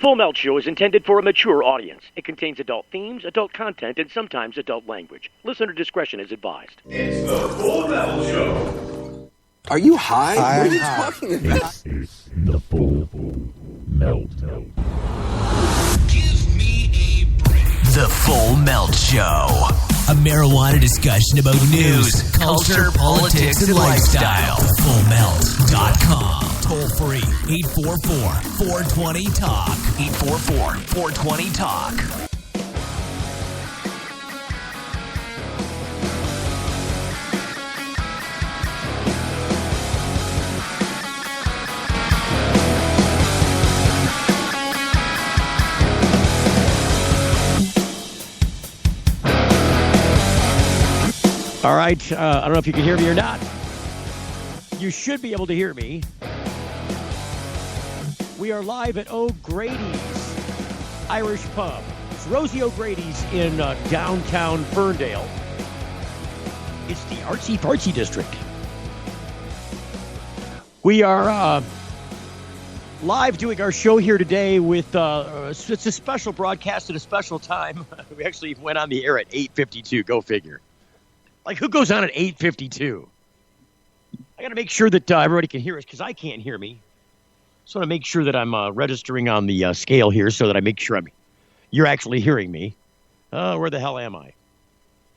Full Melt Show is intended for a mature audience. It contains adult themes, adult content, and sometimes adult language. Listener discretion is advised. It's the Full Melt Show. Are you high? What are you talking about? This is the Full Melt. Give me a break. The Full Melt Show. A marijuana discussion about news, culture, politics, and lifestyle. FullMelt.com. Toll free. 844-420-TALK. 844-420-TALK. All right, I don't know if you can hear me or not. You should be able to hear me. We are live at O'Grady's Irish Pub. It's Rosie O'Grady's in downtown Ferndale. It's the artsy-fartsy district. We are live doing our show here today with, it's a special broadcast at a special time. We actually went on the air at 8:52, go figure. Like, who goes on at 8:52? I got to make sure that everybody can hear us because I can't hear me. So I want to make sure that I'm registering on the scale here so that I make sure you're actually hearing me. Where the hell am I?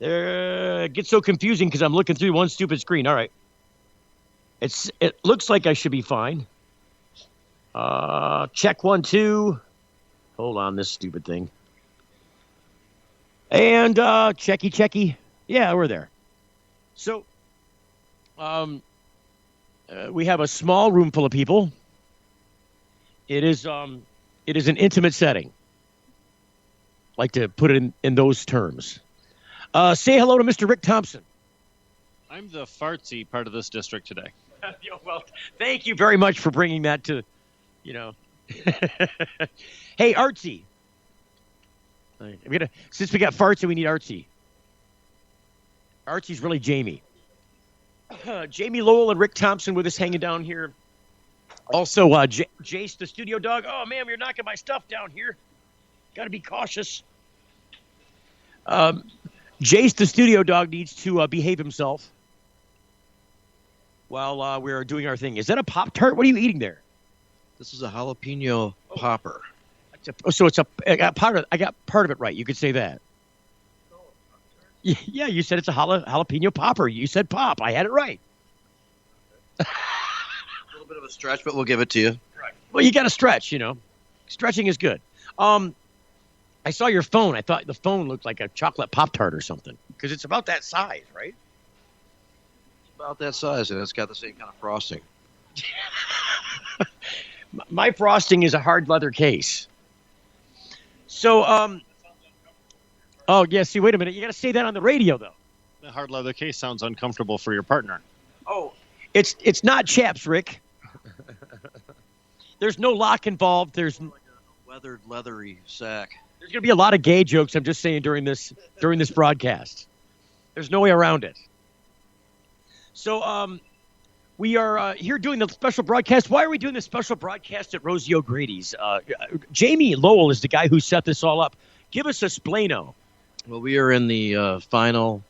It gets so confusing because I'm looking through one stupid screen. All right. It looks like I should be fine. Check 1, 2. Hold on, this stupid thing. And checky. Yeah, we're there. So, we have a small room full of people. It is an intimate setting. Like to put it in those terms. Say hello to Mr. Rick Thompson. I'm the fartsy part of this district today. Well, thank you very much for bringing that to, Hey, Artsy. Since we got fartsy, we need Artsy. Archie's really Jamie. Jamie Lowell and Rick Thompson with us hanging down here. Also, Jace, the studio dog. Oh, man, you're knocking my stuff down here. Got to be cautious. Jace, the studio dog, needs to behave himself while we're doing our thing. Is that a Pop-Tart? What are you eating there? This is a jalapeno popper. I got part of it right. You could say that. Yeah, you said it's a jalapeno popper. You said pop. I had it right. A little bit of a stretch, but we'll give it to you. Right. Well, you got to stretch, Stretching is good. I saw your phone. I thought the phone looked like a chocolate Pop-Tart or something because it's about that size, right? It's about that size, and it's got the same kind of frosting. My frosting is a hard leather case. So, oh, yeah, see, wait a minute. You got to say that on the radio, though. The hard leather case sounds uncomfortable for your partner. Oh, it's not chaps, Rick. There's no lock involved. There's like a weathered, leathery sack. There's going to be a lot of gay jokes, I'm just saying, during this broadcast. There's no way around it. So, we are here doing the special broadcast. Why are we doing the special broadcast at Rosie O'Grady's? Jamie Lowell is the guy who set this all up. Give us a splano. Well, we are in the final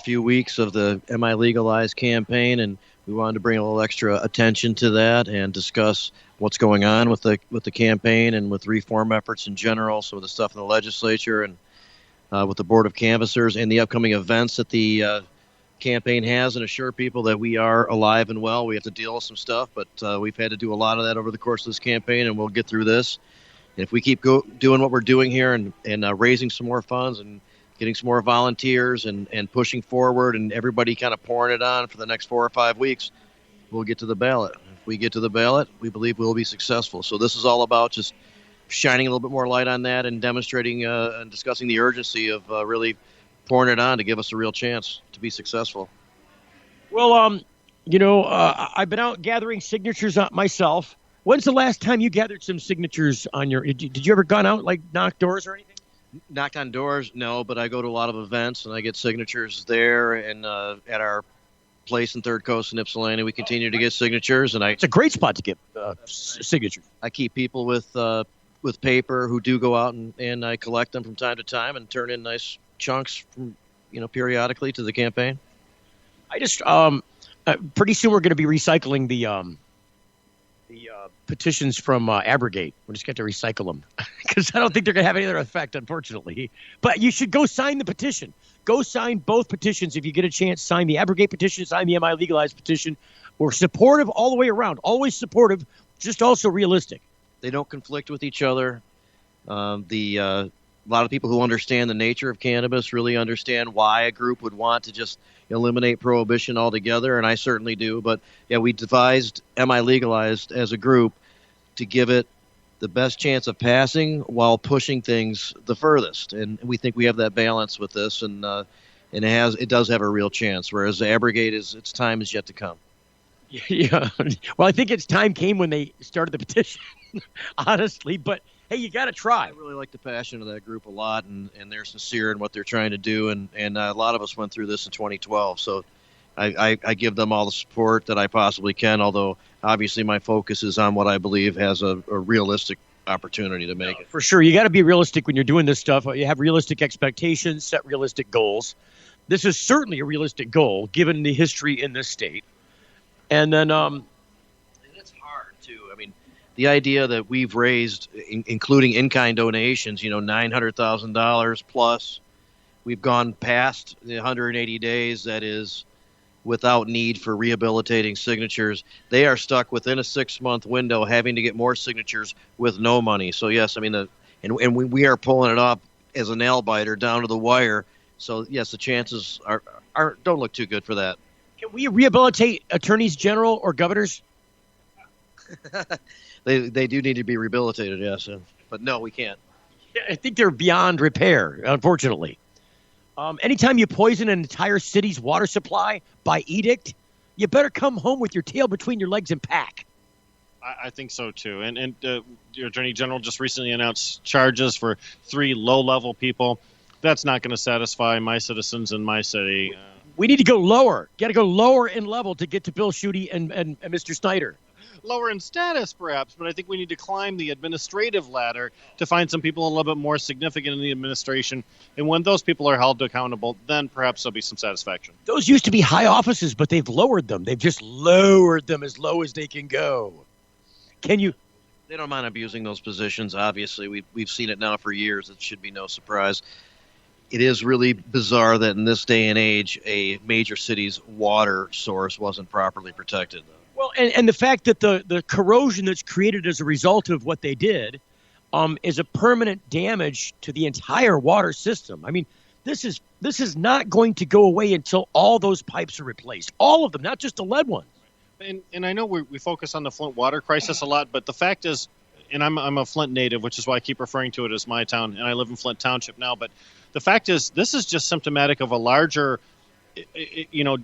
few weeks of the Am I Legalized campaign, and we wanted to bring a little extra attention to that and discuss what's going on with the campaign and with reform efforts in general, some of the stuff in the legislature and with the Board of Canvassers and the upcoming events that the campaign has, and assure people that we are alive and well. We have to deal with some stuff, but we've had to do a lot of that over the course of this campaign, and we'll get through this. If we keep doing what we're doing here and raising some more funds and getting some more volunteers and pushing forward and everybody kind of pouring it on for the next 4 or 5 weeks, we'll get to the ballot. If we get to the ballot, we believe we'll be successful. So this is all about just shining a little bit more light on that and demonstrating and discussing the urgency of really pouring it on to give us a real chance to be successful. Well, I've been out gathering signatures myself. When's the last time you gathered some signatures on your? Did you ever gone out, like knock doors or anything? Knocked on doors, no, but I go to a lot of events and I get signatures there and at our place in Third Coast and Ypsilanti. We continue to get signatures, and It's a great spot to get signatures. I keep people with paper who do go out and I collect them from time to time and turn in nice chunks from, periodically to the campaign. I just pretty soon we're going to be recycling the petitions from Abrogate. We're just going to recycle them because I don't think they're going to have any other effect, unfortunately. But you should go sign the petition. Go sign both petitions if you get a chance. Sign the Abrogate petition, sign the MI Legalized petition. We're supportive all the way around, always supportive, just also realistic. They don't conflict with each other. A lot of people who understand the nature of cannabis really understand why a group would want to just eliminate prohibition altogether, and I certainly do. But, yeah, we devised MI Legalized as a group to give it the best chance of passing while pushing things the furthest. And we think we have that balance with this, and it does have a real chance, whereas Abrogate, its time is yet to come. Yeah. Well, I think its time came when they started the petition, honestly. But, hey, you got to try. I really like the passion of that group a lot, and they're sincere in what they're trying to do. And a lot of us went through this in 2012. So I give them all the support that I possibly can, although obviously my focus is on what I believe has a realistic opportunity to make it. For sure. You got to be realistic when you're doing this stuff. You have realistic expectations, set realistic goals. This is certainly a realistic goal, given the history in this state. And then it's hard, too. I mean, the idea that we've raised, including in-kind donations, $900,000 plus, we've gone past the 180 days, that is, without need for rehabilitating signatures. They are stuck within a 6-month window having to get more signatures with no money. So, yes, I mean, and we are pulling it up as a nail biter down to the wire. So, yes, the chances don't look too good for that. Can we rehabilitate attorneys general or governors? They do need to be rehabilitated, yes. But no, we can't. Yeah, I think they're beyond repair, unfortunately. Anytime you poison an entire city's water supply by edict, you better come home with your tail between your legs and pack. I think so, too. And your Attorney General just recently announced charges for 3 low-level people. That's not going to satisfy my citizens in my city. We need to go lower. Got to go lower in level to get to Bill Schuette and Mr. Snyder. Lower in status, perhaps, but I think we need to climb the administrative ladder to find some people a little bit more significant in the administration. And when those people are held accountable, then perhaps there'll be some satisfaction. Those used to be high offices, but they've lowered them. They've just lowered them as low as they can go. Can you? They don't mind abusing those positions, obviously. We've seen it now for years. It should be no surprise. It is really bizarre that in this day and age, a major city's water source wasn't properly protected. Well, and the fact that the corrosion that's created as a result of what they did is a permanent damage to the entire water system. I mean, this is not going to go away until all those pipes are replaced. All of them, not just the lead ones. And I know we focus on the Flint water crisis a lot, but the fact is, and I'm a Flint native, which is why I keep referring to it as my town, and I live in Flint Township now, but the fact is, this is just symptomatic of a larger,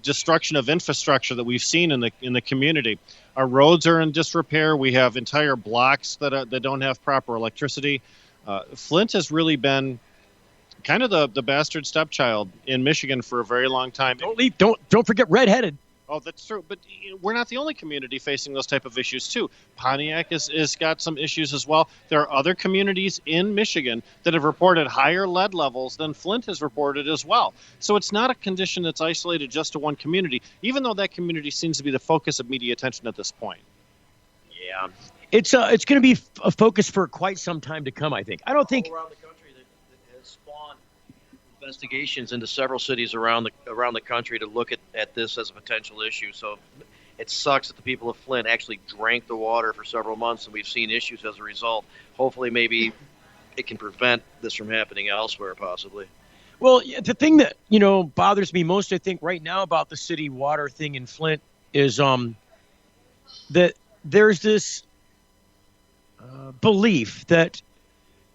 destruction of infrastructure that we've seen in the community. Our roads are in disrepair. We have entire blocks that don't have proper electricity. Flint has really been kind of the bastard stepchild in Michigan for a very long time. Don't forget redheaded. Oh, that's true. But we're not the only community facing those type of issues, too. Pontiac has got some issues as well. There are other communities in Michigan that have reported higher lead levels than Flint has reported as well. So it's not a condition that's isolated just to one community, even though that community seems to be the focus of media attention at this point. Yeah. It's going to be a focus for quite some time to come, I think. I don't think... All around the country that has spawned investigations into several cities around the country to look at this as a potential issue. So it sucks that the people of Flint actually drank the water for several months, and we've seen issues as a result. Hopefully, maybe it can prevent this from happening elsewhere, possibly. Well, the thing that bothers me most, I think, right now about the city water thing in Flint is that there's this belief that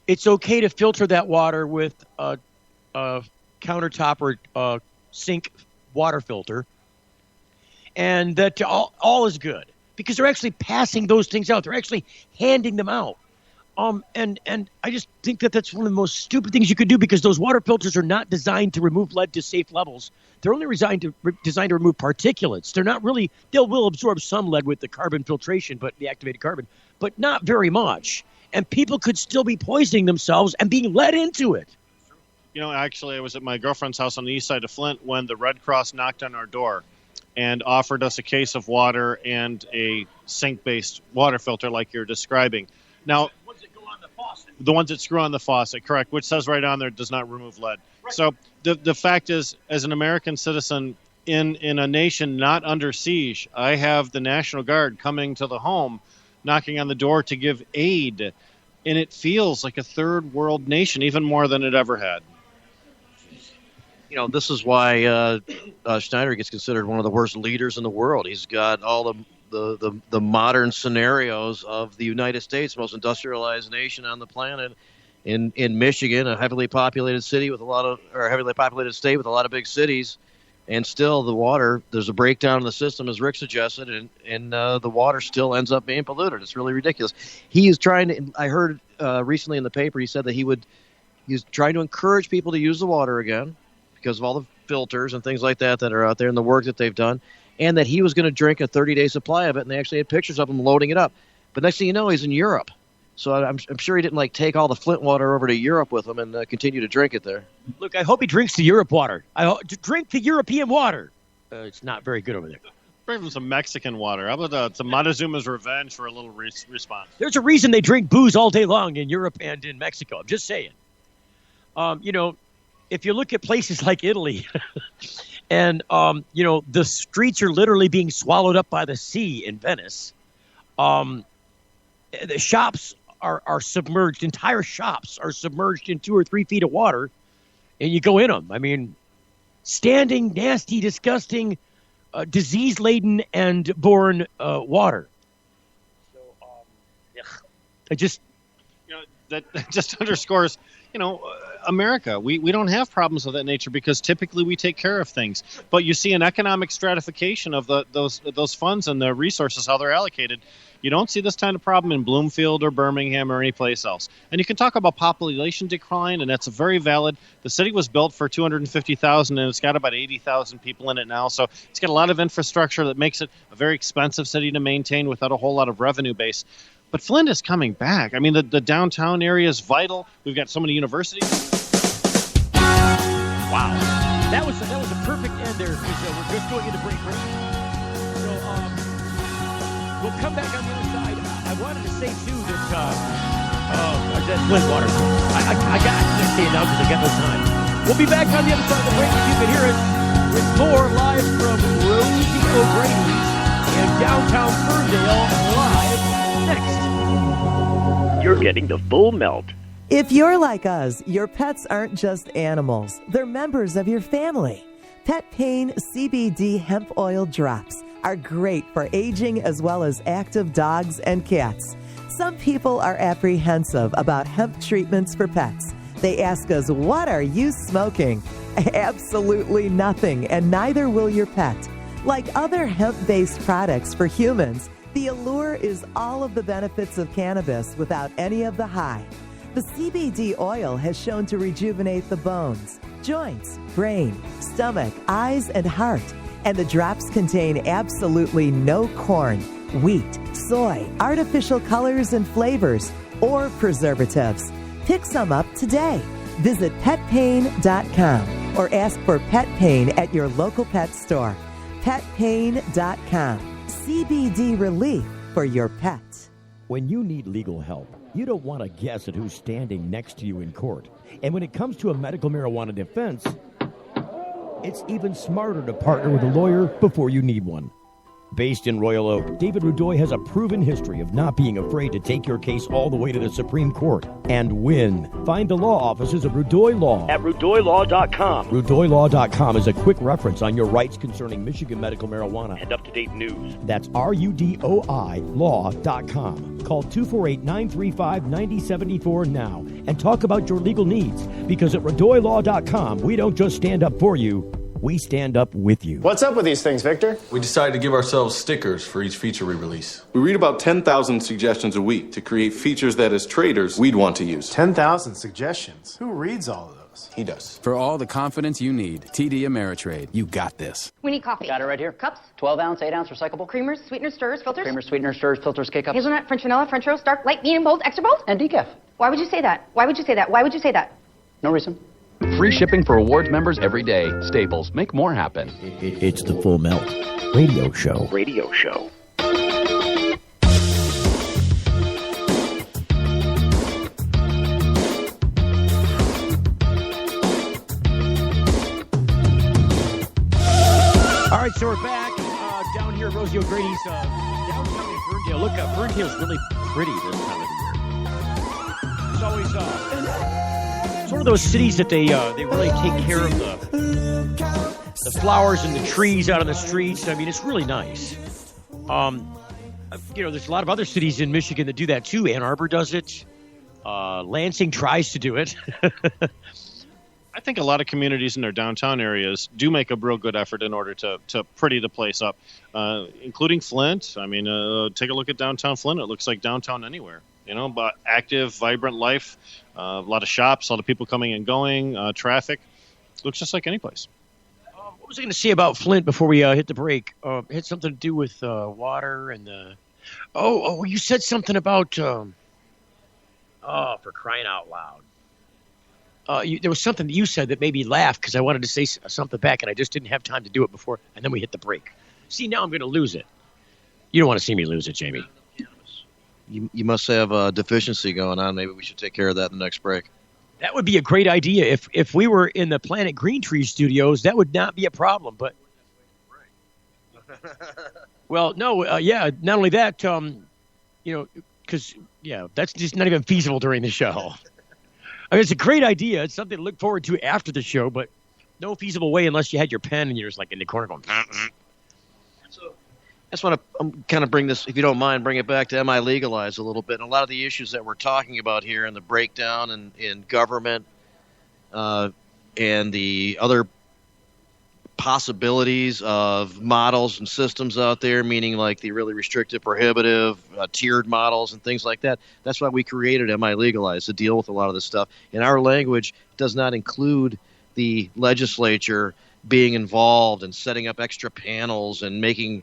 it's okay to filter that water with a countertop or sink water filter, and that all is good because they're actually passing those things out. They're actually handing them out. And I just think that that's one of the most stupid things you could do, because those water filters are not designed to remove lead to safe levels. They're only designed to remove particulates. They're not really, will absorb some lead with the carbon filtration, but the activated carbon, but not very much. And people could still be poisoning themselves and being led into it. Actually, I was at my girlfriend's house on the east side of Flint when the Red Cross knocked on our door and offered us a case of water and a sink-based water filter like you're describing. Now, the ones that screw on the faucet, correct, which says right on there does not remove lead. Right. So the fact is, as an American citizen in a nation not under siege, I have the National Guard coming to the home, knocking on the door to give aid, and it feels like a third world nation, even more than it ever had. This is why Schneider gets considered one of the worst leaders in the world. He's got all the modern scenarios of the United States, most industrialized nation on the planet, in Michigan, a heavily populated state with a lot of big cities, and still the water, there's a breakdown in the system, as Rick suggested, and the water still ends up being polluted. It's really ridiculous. He is trying to. I heard recently in the paper he said that he's trying to encourage people to use the water again because of all the filters and things like that are out there and the work that they've done. And that he was going to drink a 30-day supply of it, and they actually had pictures of him loading it up. But next thing you know, he's in Europe. So I'm sure he didn't take all the Flint water over to Europe with him and continue to drink it there. Look, I hope he drinks the Europe water. Drink the European water. It's not very good over there. Bring him some Mexican water. How about some Montezuma's Revenge for a little response? There's a reason they drink booze all day long in Europe and in Mexico. I'm just saying. If you look at places like Italy, and, the streets are literally being swallowed up by the sea in Venice. The shops are submerged. Entire shops are submerged in 2 or 3 feet of water, and you go in them. I mean, standing, nasty, disgusting, disease-laden and born water. So, that just underscores, America, we don't have problems of that nature because typically we take care of things. But you see an economic stratification of those funds and the resources, how they're allocated. You don't see this kind of problem in Bloomfield or Birmingham or any place else. And you can talk about population decline, and that's very valid. The city was built for 250,000, and it's got about 80,000 people in it now. So it's got a lot of infrastructure that makes it a very expensive city to maintain without a whole lot of revenue base. But Flint is coming back. I mean, the downtown area is vital. We've got so many universities. Wow. That was a perfect end there, because we're just going into break right now. So we'll come back on the other side. I wanted to say, too, that Flint water. I can't say it now because I got no time. We'll be back on the other side of the break if you can hear us with more live from Rosie O'Grady's in downtown Ferndale live next. You're getting the full melt. If you're like us, your pets aren't just animals. They're members of your family. Pet Pain CBD hemp oil drops are great for aging as well as active dogs and cats. Some people are apprehensive about hemp treatments for pets. They ask us, what are you smoking? Absolutely nothing, and neither will your pet. Like other hemp-based products for humans, the allure is all of the benefits of cannabis without any of the high. The CBD oil has shown to rejuvenate the bones, joints, brain, stomach, eyes, and heart. And the drops contain absolutely no corn, wheat, soy, artificial colors and flavors, or preservatives. Pick some up today. Visit petpain.com or ask for Pet Pain at your local pet store. Petpain.com. CBD relief for your pet. When you need legal help, you don't want to guess at who's standing next to you in court. And when it comes to a medical marijuana defense, it's even smarter to partner with a lawyer before you need one. Based in Royal Oak, David Rudoy has a proven history of not being afraid to take your case all the way to the Supreme Court and win. Find the law offices of Rudoy Law at RudoyLaw.com. RudoyLaw.com is a quick reference on your rights concerning Michigan medical marijuana and up-to-date news. That's RUDOI Law.com. Call 248-935-9074 now and talk about your legal needs, because at RudoyLaw.com, we don't just stand up for you, we stand up with you. What's up with these things, Victor? We decided to give ourselves stickers for each feature we release. We read about 10,000 suggestions a week to create features that, as traders, we'd want to use. 10,000 suggestions? Who reads all of those? He does. For all the confidence you need, TD Ameritrade. You got this. We need coffee. Got it right here. Cups. 12-ounce, 8-ounce recyclable. Creamers, sweeteners, stirrers, filters. Creamers, sweeteners, stirrers, filters, K-Cups. Hazelnut, French vanilla, French roast, dark, light, medium, bold, extra bold. And decaf. Why would you say that? Why would you say that? Why would you say that? No reason. Free shipping for awards members every day. Staples. Make more happen. It's the Full Melt Radio Show. Radio show. All right, so we're back down here at Rosie O'Grady's downtown in Ferndale. Look, Ferndale's really pretty this time of the year. It's always it's one of those cities that they really take care of the flowers and the trees out on the streets. I mean, it's really nice. There's a lot of other cities in Michigan that do that too. Ann Arbor does it. Lansing tries to do it. I think a lot of communities in their downtown areas do make a real good effort in order to pretty the place up, including Flint. I mean, take a look at downtown Flint. It looks like downtown anywhere, but active, vibrant life, a lot of shops, a lot of people coming and going, traffic. Looks just like any place. What was I going to say about Flint before we hit the break? It had something to do with water and you said something about, for crying out loud. There was something that you said that made me laugh because I wanted to say something back and I just didn't have time to do it before, and then we hit the break. See, now I'm going to lose it. You don't want to see me lose it, Jamie. You must have a deficiency going on. Maybe we should take care of that in the next break. That would be a great idea. If we were in the Planet Green Tree studios, that would not be a problem. But well, no, not only that, because that's just not even feasible during the show. I mean, it's a great idea. It's something to look forward to after the show, but no feasible way unless you had your pen and you're just like in the corner going. So I just want to kind of bring this, if you don't mind, bring it back to Am I Legalized a little bit. And a lot of the issues that we're talking about here and the breakdown in government and the other possibilities of models and systems out there, meaning like the really restrictive, prohibitive, tiered models and things like that. That's why we created Am I Legalized, to deal with a lot of this stuff. And our language does not include the legislature being involved and setting up extra panels and making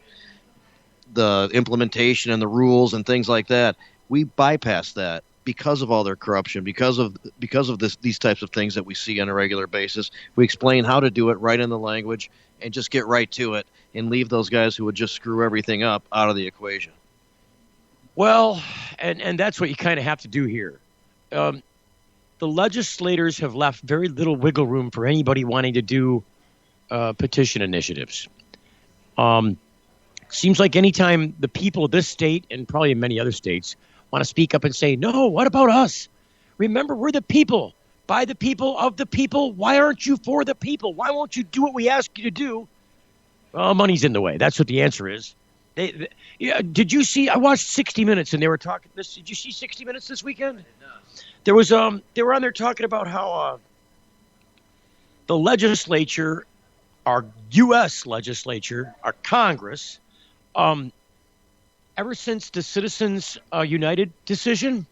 the implementation and the rules and things like that. We bypass that because of all their corruption, because of these types of things that we see on a regular basis. We explain how to do it right in the language and just get right to it and leave those guys who would just screw everything up out of the equation. Well, and that's what you kind of have to do here. The legislators have left very little wiggle room for anybody wanting to do petition initiatives. Seems like anytime the people of this state, and probably in many other states, want to speak up and say, no, what about us? Remember, we're the people, by the people, of the people. Why aren't you for the people? Why won't you do what we ask you to do? Well, money's in the way. That's what the answer is. Did you see? I watched 60 Minutes, and they were talking this. Did you see 60 Minutes this weekend? There was they were on there talking about how the legislature, our U.S. legislature, our Congress, ever since the Citizens United decision,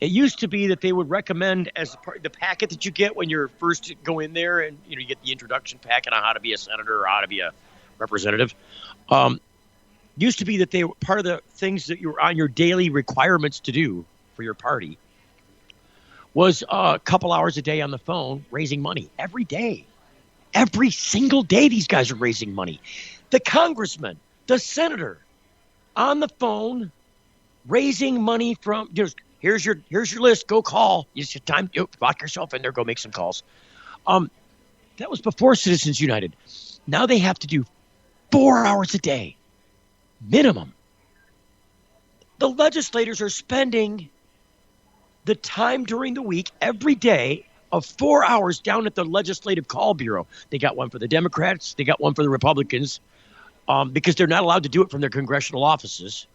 it used to be that they would recommend as part of the packet that you get when you're first go in there, and you get the introduction packet on how to be a senator or how to be a representative. Used to be that they were part of the things that you were on your daily requirements to do for your party was a couple hours a day on the phone raising money every day. Every single day, these guys are raising money. The congressman, the senator, on the phone, raising money from. Here's your list. Go call. It's your time. Lock yourself in there. Go make some calls. That was before Citizens United. Now they have to do 4 hours a day, minimum. The legislators are spending the time during the week every day of 4 hours down at the Legislative Call Bureau. They got one for the Democrats. They got one for the Republicans. Because they're not allowed to do it from their congressional offices.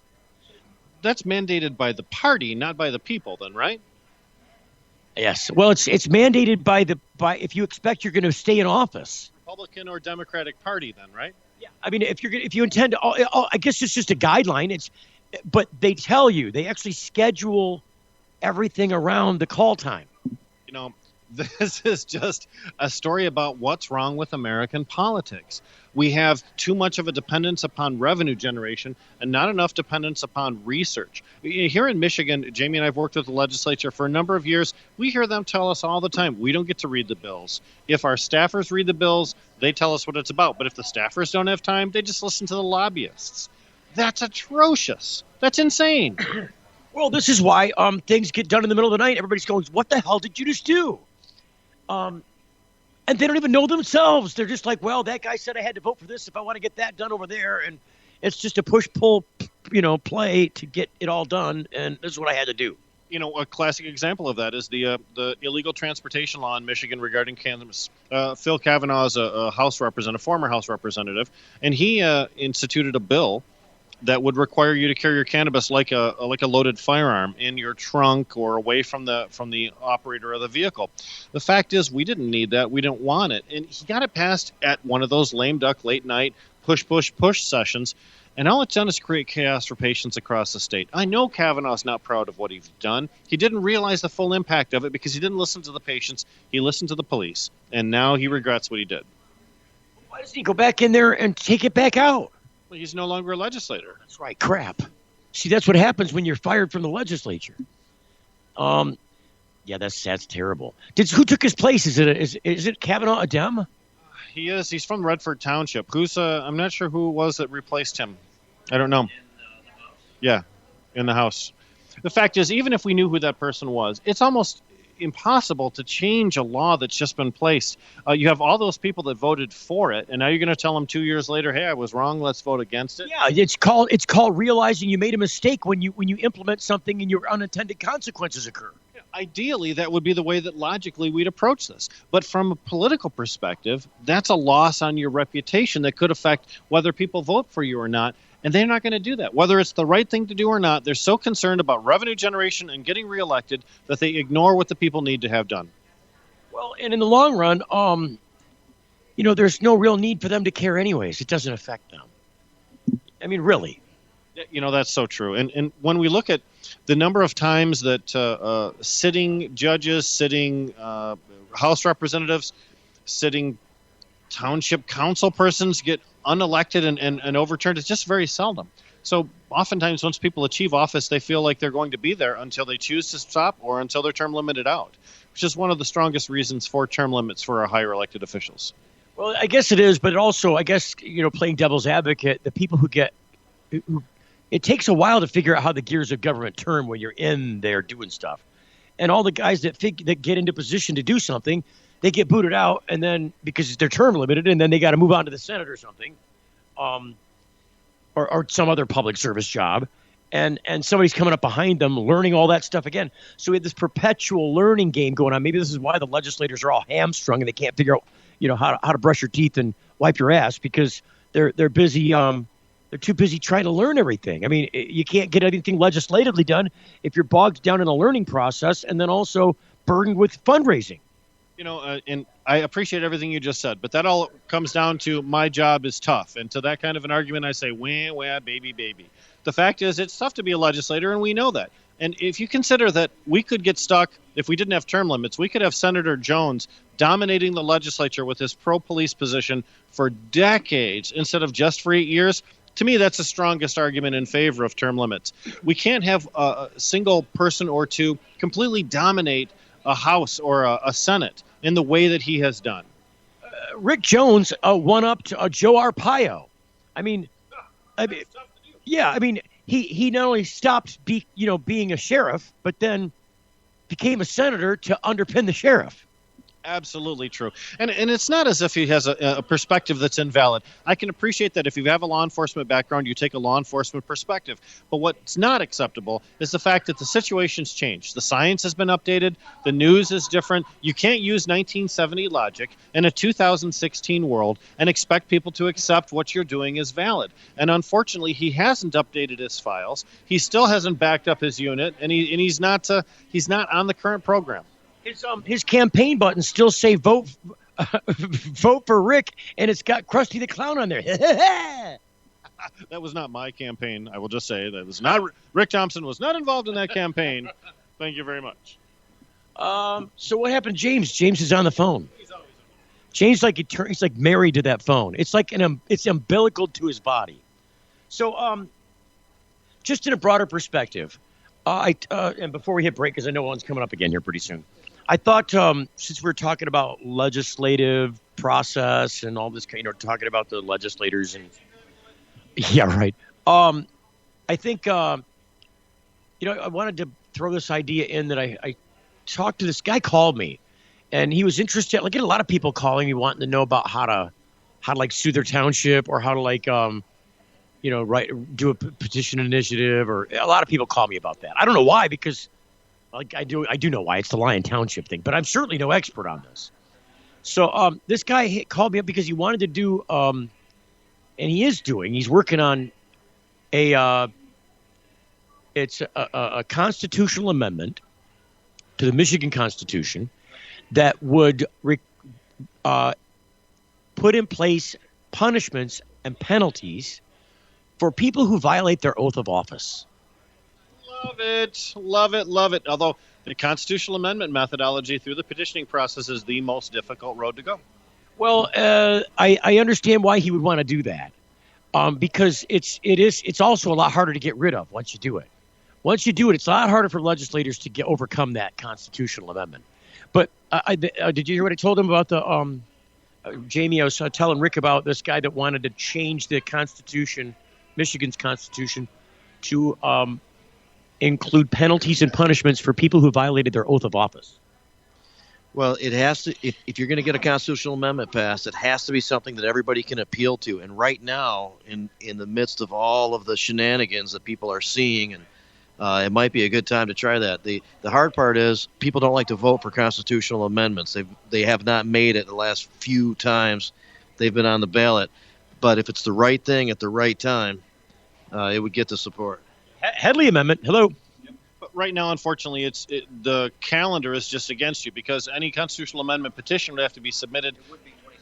That's mandated by the party, not by the people, then, right? Yes. Well, it's mandated by if you expect you're going to stay in office. Republican or Democratic Party, then, right? Yeah. I mean, if you intend to, I guess it's just a guideline. But they tell you, they actually schedule everything around the call time. You know, this is just a story about what's wrong with American politics. We have too much of a dependence upon revenue generation and not enough dependence upon research. Here in Michigan, Jamie and I have worked with the legislature for a number of years. We hear them tell us all the time, we don't get to read the bills. If our staffers read the bills, they tell us what it's about. But if the staffers don't have time, they just listen to the lobbyists. That's atrocious. That's insane. Well, this is why things get done in the middle of the night. Everybody's going, what the hell did you just do? And they don't even know themselves. They're just like, well, that guy said I had to vote for this if I want to get that done over there. And it's just a push-pull, play to get it all done. And this is what I had to do. You know, a classic example of that is the illegal transportation law in Michigan regarding cannabis. Phil Kavanaugh is a former House representative, and he instituted a bill that would require you to carry your cannabis like a loaded firearm in your trunk or away from the operator of the vehicle. The fact is, we didn't need that. We didn't want it. And he got it passed at one of those lame duck late night push sessions. And all it's done is create chaos for patients across the state. I know Kavanaugh's not proud of what he's done. He didn't realize the full impact of it because he didn't listen to the patients. He listened to the police. And now he regrets what he did. Why doesn't he go back in there and take it back out? Well, he's no longer a legislator. That's right. Crap. See, that's what happens when you're fired from the legislature. Yeah, that's terrible. Who took his place? Is it Kavanaugh a Dem? He is. He's from Redford Township. I'm not sure who it was that replaced him. I don't know. Yeah, in the House. The fact is, even if we knew who that person was, it's almost impossible to change a law that's just been placed. You have all those people that voted for it, and now you're going to tell them 2 years later, hey, I was wrong, let's vote against it? Yeah, it's called realizing you made a mistake when you implement something and your unintended consequences occur. Ideally, that would be the way that logically we'd approach this. But from a political perspective, that's a loss on your reputation that could affect whether people vote for you or not. And they're not going to do that. Whether it's the right thing to do or not, they're so concerned about revenue generation and getting reelected that they ignore what the people need to have done. Well, and in the long run, there's no real need for them to care anyways. It doesn't affect them. I mean, really. That's so true. And when we look at the number of times that sitting judges, sitting House representatives, sitting township council persons get unelected and overturned, it's just very seldom. So oftentimes once people achieve office, they feel like they're going to be there until they choose to stop or until their term limited out, which is one of the strongest reasons for term limits for our higher elected officials. Well, I guess it is, but it also, I guess, playing devil's advocate, the people it takes a while to figure out how the gears of government turn when you're in there doing stuff. And all the guys that get into position to do something, they get booted out, and then because they're term limited, and then they got to move on to the Senate or something, or some other public service job, and somebody's coming up behind them, learning all that stuff again. So we have this perpetual learning game going on. Maybe this is why the legislators are all hamstrung and they can't figure out, how to brush your teeth and wipe your ass because they're busy. They're too busy trying to learn everything. I mean, you can't get anything legislatively done if you're bogged down in a learning process and then also burdened with fundraising. And I appreciate everything you just said, but that all comes down to my job is tough. And to that kind of an argument, I say, wah, baby, baby. The fact is, it's tough to be a legislator, and we know that. And if you consider that we could get stuck, if we didn't have term limits, we could have Senator Jones dominating the legislature with his pro-police position for decades instead of just for 8 years. To me, that's the strongest argument in favor of term limits. We can't have a single person or two completely dominate a House or a Senate in the way that he has done. Rick Jones won up to Joe Arpaio. He not only stopped being a sheriff, but then became a senator to underpin the sheriff. Absolutely true. And it's not as if he has a perspective that's invalid. I can appreciate that if you have a law enforcement background, you take a law enforcement perspective. But what's not acceptable is the fact that the situation's changed. The science has been updated. The news is different. You can't use 1970 logic in a 2016 world and expect people to accept what you're doing is valid. And unfortunately, he hasn't updated his files. He still hasn't backed up his unit, and he's not on the current program. His campaign buttons still say vote for Rick, and it's got Krusty the Clown on there. That was not my campaign. I will just say that was not Rick Thompson was not involved in that campaign. Thank you very much. So what happened to James? James is on the phone. James he's like married to that phone. It's like it's umbilical to his body. So just in a broader perspective, and before we hit break, because I know one's coming up again here pretty soon, I thought since we're talking about legislative process and all this, talking about the legislators and yeah, right. I think I wanted to throw this idea in that I talked to this guy, called me, and he was interested. Like, I get a lot of people calling me wanting to know about how to like sue their township or how to like do a petition initiative, or a lot of people call me about that. I don't know why, because like I do know why. It's the Lyon Township thing, but I'm certainly no expert on this. So this guy called me up because he wanted to do and he's working on it's a constitutional amendment to the Michigan Constitution that would put in place punishments and penalties for people who violate their oath of office. Love it, love it, love it. Although the constitutional amendment methodology through the petitioning process is the most difficult road to go. Well, I understand why he would want to do that, because it's also a lot harder to get rid of once you do it. Once you do it, it's a lot harder for legislators to overcome that constitutional amendment. But did you hear what I told him about the Jamie? I was telling Rick about this guy that wanted to change the Constitution, Michigan's Constitution, to include penalties and punishments for people who violated their oath of office. Well, it has to. If you're going to get a constitutional amendment passed, it has to be something that everybody can appeal to. And right now, in the midst of all of the shenanigans that people are seeing, and it might be a good time to try that. The hard part is people don't like to vote for constitutional amendments. They have not made it the last few times they've been on the ballot. But if it's the right thing at the right time, it would get the support. Headley Amendment. Hello. But right now, unfortunately, the calendar is just against you, because any constitutional amendment petition would have to be submitted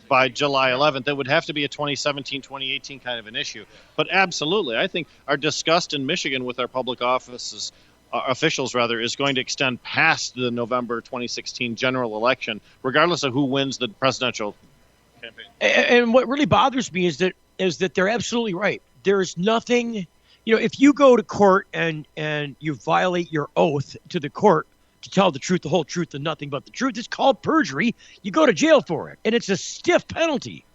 by July 11th. It would have to be a 2017, 2018 kind of an issue. But absolutely, I think our disgust in Michigan with our public offices, officials rather, is going to extend past the November 2016 general election, regardless of who wins the presidential campaign. And what really bothers me is that they're absolutely right. There's nothing, if you go to court and you violate your oath to the court to tell the truth, the whole truth, and nothing but the truth, it's called perjury. You go to jail for it, and it's a stiff penalty.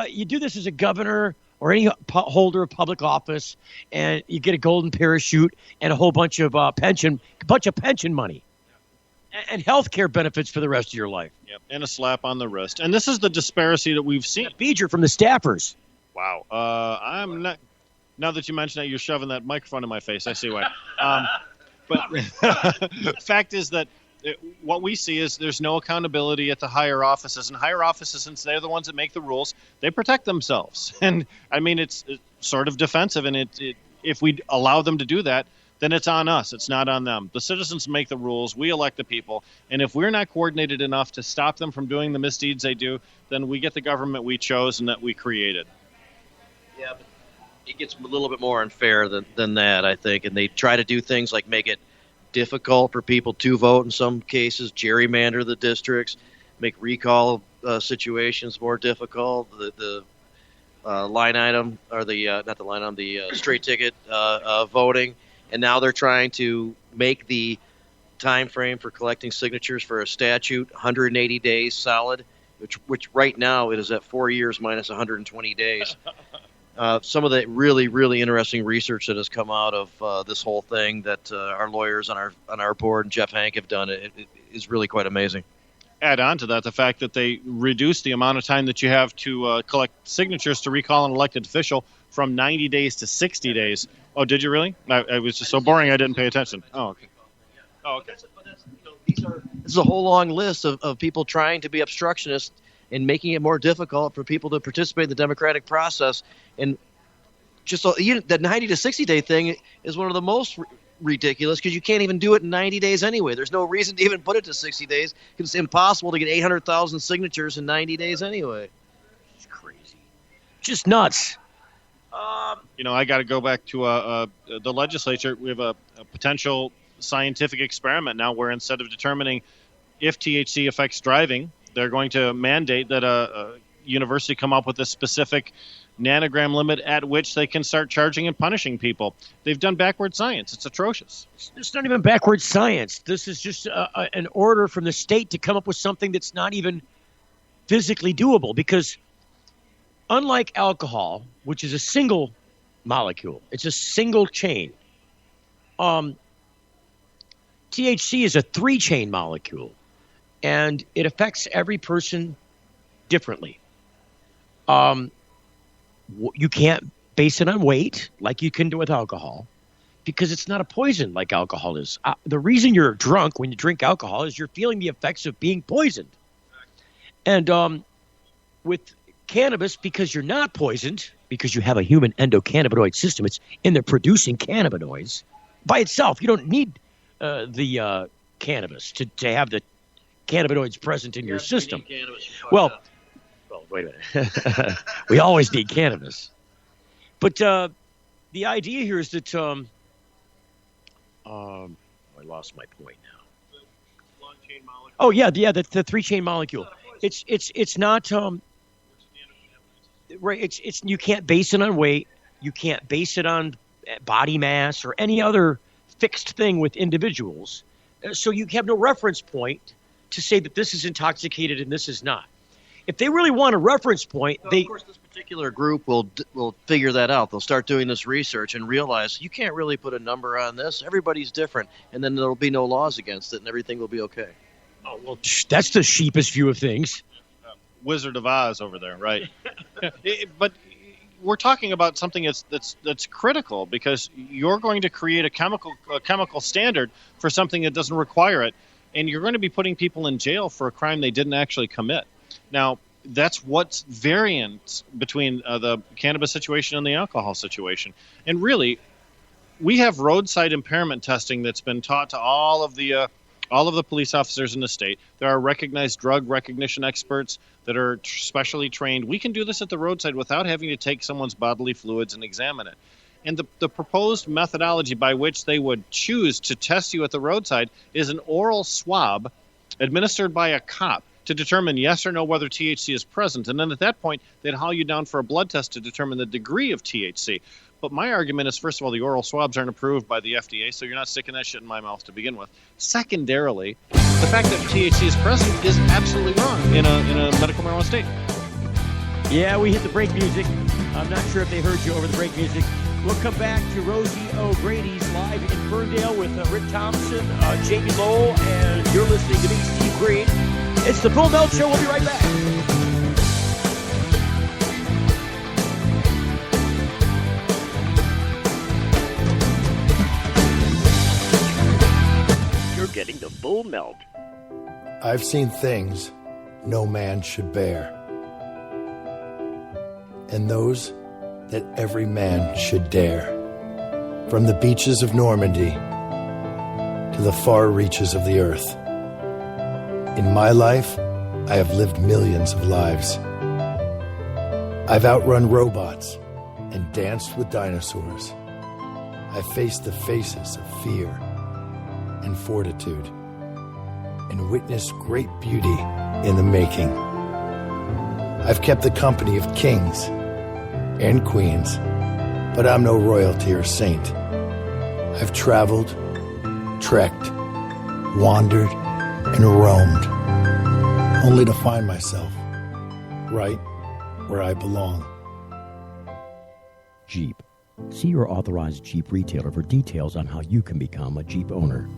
You do this as a governor or any holder of public office, and you get a golden parachute and a whole bunch of pension money and health care benefits for the rest of your life. Yep, and a slap on the wrist. And this is the disparity that we've seen. Feature from the staffers. Wow. I'm not. Now that you mention that, you're shoving that microphone in my face. I see why. But the fact is that what we see is there's no accountability at the higher offices. And higher offices, since they're the ones that make the rules, they protect themselves. And, I mean, it's sort of defensive. And if we allow them to do that, then it's on us. It's not on them. The citizens make the rules. We elect the people. And if we're not coordinated enough to stop them from doing the misdeeds they do, then we get the government we chose and that we created. Yeah, but it gets a little bit more unfair than that, I think. And they try to do things like make it difficult for people to vote in some cases, gerrymander the districts, make recall situations more difficult. The line item, or not the line item, the straight ticket voting. And now they're trying to make the time frame for collecting signatures for a statute 180 days solid, which right now it is at 4 years minus 120 days. Some of the really, really interesting research that has come out of this whole thing that our lawyers on our board and Jeff Hank have done it is really quite amazing. Add on to that the fact that they reduced the amount of time that you have to collect signatures to recall an elected official from 90 days to 60 days. Oh, did you really? I was just so boring I didn't pay attention. Oh, okay. This is a whole long list of people trying to be obstructionists and making it more difficult for people to participate in the democratic process. And just the 90 to 60 day thing is one of the most ridiculous because you can't even do it in 90 days anyway. There's no reason to even put it to 60 days because it's impossible to get 800,000 signatures in 90 days anyway. It's crazy. Just nuts. I got to go back to the legislature. We have a potential scientific experiment now where instead of determining if THC affects driving, they're going to mandate that a university come up with a specific nanogram limit at which they can start charging and punishing people. They've done backward science. It's atrocious. It's not even backward science. This is just an order from the state to come up with something that's not even physically doable because unlike alcohol, which is a single molecule, it's a single chain. THC is a 3-chain molecule, and it affects every person differently. You can't base it on weight like you can do with alcohol because it's not a poison like alcohol is. The reason you're drunk when you drink alcohol is you're feeling the effects of being poisoned. And with cannabis, because you're not poisoned, because you have a human endocannabinoid system, it's in there producing cannabinoids by itself. You don't need the cannabis to have the cannabinoids present in your system. Well, wait a minute. We always need cannabis. But the idea here is that I lost my point now. The long chain molecule. Oh yeah, the 3-chain molecule. It's not right. It's you can't base it on weight. You can't base it on body mass or any other fixed thing with individuals. So you have no reference point to say that this is intoxicated and this is not. If they really want a reference point, of course, this particular group will figure that out. They'll start doing this research and realize you can't really put a number on this. Everybody's different, and then there'll be no laws against it, and everything will be okay. Oh well, that's the sheepest view of things. Wizard of Oz over there, right? But we're talking about something that's critical because you're going to create a chemical standard for something that doesn't require it, and you're going to be putting people in jail for a crime they didn't actually commit. Now, that's what's variant between the cannabis situation and the alcohol situation. And really, we have roadside impairment testing that's been taught to all of the police officers in the state. There are recognized drug recognition experts that are specially trained. We can do this at the roadside without having to take someone's bodily fluids and examine it. And the proposed methodology by which they would choose to test you at the roadside is an oral swab administered by a cop to determine yes or no whether THC is present. And then at that point, they'd haul you down for a blood test to determine the degree of THC. But my argument is, first of all, the oral swabs aren't approved by the FDA, so you're not sticking that shit in my mouth to begin with. Secondarily, the fact that THC is present is absolutely wrong in a medical marijuana state. Yeah, we hit the break music. I'm not sure if they heard you over the break music. We'll come back to Rosie O'Grady's live in Ferndale with Rick Thompson, Jamie Lowell, and you're listening to me, Steve Green. It's the Full Melt Show. We'll be right back. You're getting the Full Melt. I've seen things no man should bear, and those that every man should dare. From the beaches of Normandy to the far reaches of the earth. In my life, I have lived millions of lives. I've outrun robots and danced with dinosaurs. I've faced the faces of fear and fortitude and witnessed great beauty in the making. I've kept the company of kings and queens, but I'm no royalty or saint. I've traveled, trekked, wandered, and roamed, only to find myself right where I belong. Jeep. See your authorized Jeep retailer for details on how you can become a Jeep owner.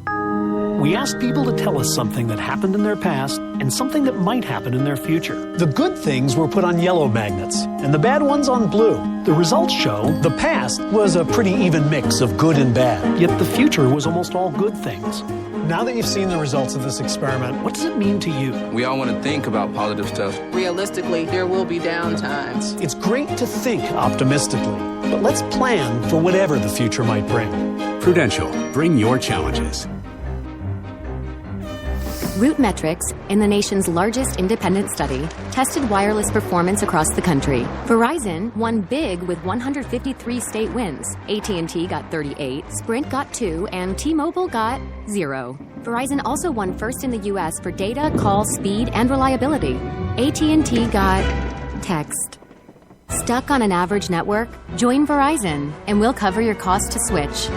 We asked people to tell us something that happened in their past and something that might happen in their future. The good things were put on yellow magnets and the bad ones on blue. The results show the past was a pretty even mix of good and bad, yet the future was almost all good things. Now that you've seen the results of this experiment, what does it mean to you? We all want to think about positive stuff. Realistically, there will be downtimes. It's great to think optimistically. But let's plan for whatever the future might bring. Prudential, bring your challenges. RootMetrics, in the nation's largest independent study, tested wireless performance across the country. Verizon won big with 153 state wins. AT&T got 38, Sprint got 2, and T-Mobile got 0. Verizon also won first in the U.S. for data, call, speed, and reliability. AT&T got text. Stuck on an average network? Join Verizon, and we'll cover your cost to switch.